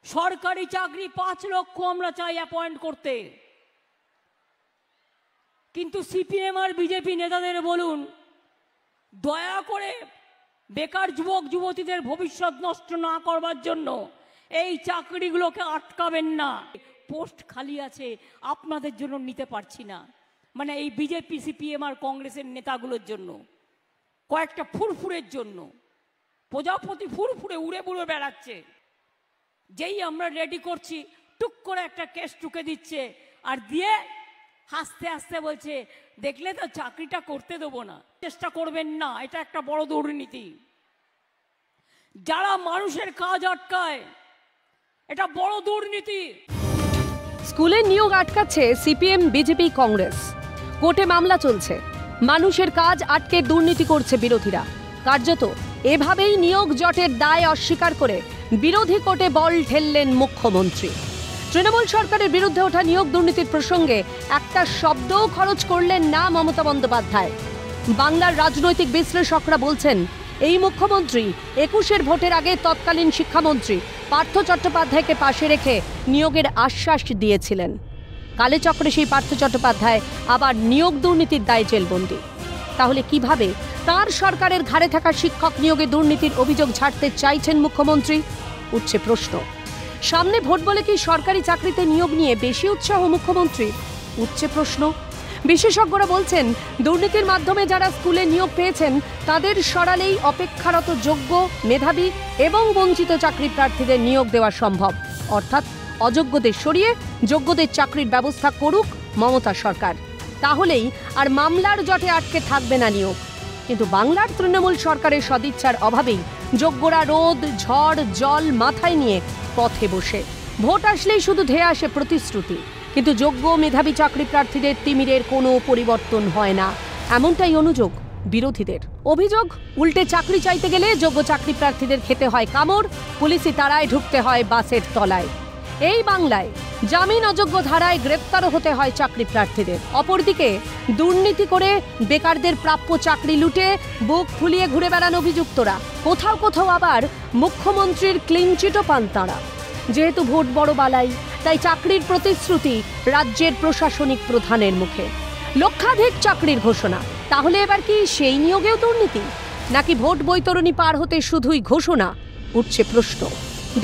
সরকারি চাকরি 5 লক্ষ আমরা চাই অ্যাপয়েন্ট করতে, কিন্তু সিপিএম আর বিজেপি নেতাদের বলুন দয়া করে বেকার যুবক যুবতীদের ভবিষ্যৎ নষ্ট না করবার জন্য এই চাকরিগুলোকে আটকাবেন না। পোস্ট খালি আছে, আপনাদের জন্য নিতে পারছি না, মানে এই বিজেপি সিপিএম আর কংগ্রেসের নেতাগুলোর জন্য, কয়েকটা ফুরফুরের জন্য। প্রজাপতি ফুরফুরে উড়ে বুড়ে বেড়াচ্ছে, যেই আমরা রেডি করছি টুক করে একটা কেস টুকে দিচ্ছে, আর দিয়ে হাসতে হাসতে বলছে দেখলে তো চাকরিটা করতে দেবো না। চেষ্টা করবেন না, এটা একটা বড় দুর্নীতি। যারা মানুষের কাজ আটকায় এটা বড় দুর্নীতি। স্কুলে নিয়োগ আটকাচ্ছে সিপিএম বিজেপি কংগ্রেস, কোর্টে মামলা চলছে, মানুষের কাজ আটকে দুর্নীতি করছে বিরোধীরা। কার্যত এভাবেই নিয়োগ জটের দায় অস্বীকার করে বিরোধী কোর্টে বল ঠেললেন মুখ্যমন্ত্রী। তৃণমূল সরকারের বিরুদ্ধে ওঠা নিয়োগ দুর্নীতির প্রসঙ্গে একটা শব্দও খরচ করলেন না মমতা বন্দ্যোপাধ্যায়। বাংলার রাজনৈতিক বিশ্লেষকরা বলছেন এই মুখ্যমন্ত্রী 21-এর ভোটের আগে তৎকালীন শিক্ষামন্ত্রী পার্থ চট্টোপাধ্যায়কে পাশে রেখে নিয়োগের আশ্বাস দিয়েছিলেন। কালেচক্রে সেই পার্থ চট্টোপাধ্যায় আবার নিয়োগ দুর্নীতির দায়ে জেলবন্দি। তাহলে কিভাবে তার সরকারের ঘাড়ে থাকা শিক্ষক নিয়োগে দুর্নীতির অভিযোগ ঝাড়তে চাইছেন মুখ্যমন্ত্রী, উঠছে প্রশ্ন। সামনে ভোট বলে কি সরকারি চাকরিতে নিয়োগ নিয়ে বেশি উৎসাহ মুখ্যমন্ত্রীর, উঠছে প্রশ্ন। বিশেষজ্ঞরা বলছেন দুর্নীতির মাধ্যমে যারা স্কুলে নিয়োগ পেয়েছেন তাদের সরালেই অপেক্ষারত যোগ্য, মেধাবী এবং বঞ্চিত চাকরি প্রার্থীদের নিয়োগ দেওয়া সম্ভব। অর্থাৎ অযোগ্যদের সরিয়ে যোগ্যদের চাকরির ব্যবস্থা করুক মমতা সরকার, তাহলেই আর মামলার জটে আটকে থাকবে না নিয়োগ। কিন্তু বাংলার তৃণমূল সরকারের সদিচ্ছার অভাবেই যোগ্যরা রোদ ঝড় জল মাথায় নিয়ে পথে বসে। ভোট আসলেই শুধু ধেয়ে আসে প্রতিশ্রুতি, কিন্তু যোগ্য মেধাবী চাকরি প্রার্থীদের তিমিরের কোনো পরিবর্তন হয় না, এমনটাই অনুযোগ বিরোধীদের। অভিযোগ উল্টে চাকরি চাইতে গেলে যোগ্য চাকরি প্রার্থীদের খেতে হয় কামড়, পুলিশি তাড়ায় ঢুকতে হয় বাসের তলায়। এই বাংলায় জামিন অযোগ্য ধারায় গ্রেপ্তারও হতে হয় চাকরি প্রার্থীদের। অপরদিকে দুর্নীতি করে বেকারদের প্রাপ্য চাকরি লুটে বুক ফুলিয়ে ঘুরে বেড়ান অভিযুক্তরা। কোথাও কোথাও আবার মুখ্যমন্ত্রীর ক্লিনচিটও পান তাঁরা। যেহেতু ভোট বড় বালাই, তাই চাকরির প্রতিশ্রুতি রাজ্যের প্রশাসনিক প্রধানের মুখে। লক্ষাধিক চাকরির ঘোষণা, তাহলে এবার কি সেই নিয়োগেও দুর্নীতি, নাকি ভোট বৈতরণী পার হতে শুধুই ঘোষণা, উঠছে প্রশ্ন।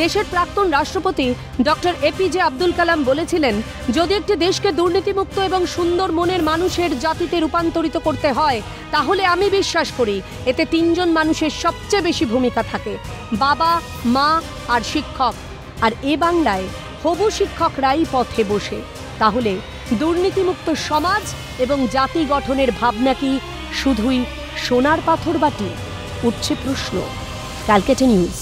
দেশের প্রাক্তন রাষ্ট্রপতি ডক্টর এপিজে আব্দুল কালাম বলেছিলেন, যদি একটি দেশকে দুর্নীতিমুক্ত এবং সুন্দর মনের মানুষের জাতিতে রূপান্তরিত করতে হয়, তাহলে আমি বিশ্বাস করি এতে 3 জন মানুষের সবচেয়ে বেশি ভূমিকা থাকে, বাবা, মা আর শিক্ষক। আর এ বাংলায় হবু শিক্ষকরাই পথে বসে। তাহলে দুর্নীতিমুক্ত সমাজ এবং জাতি গঠনের ভাবনা কি শুধুই সোনার পাথর বাটি, উঠছে প্রশ্ন। ক্যালকাটা নিউজ।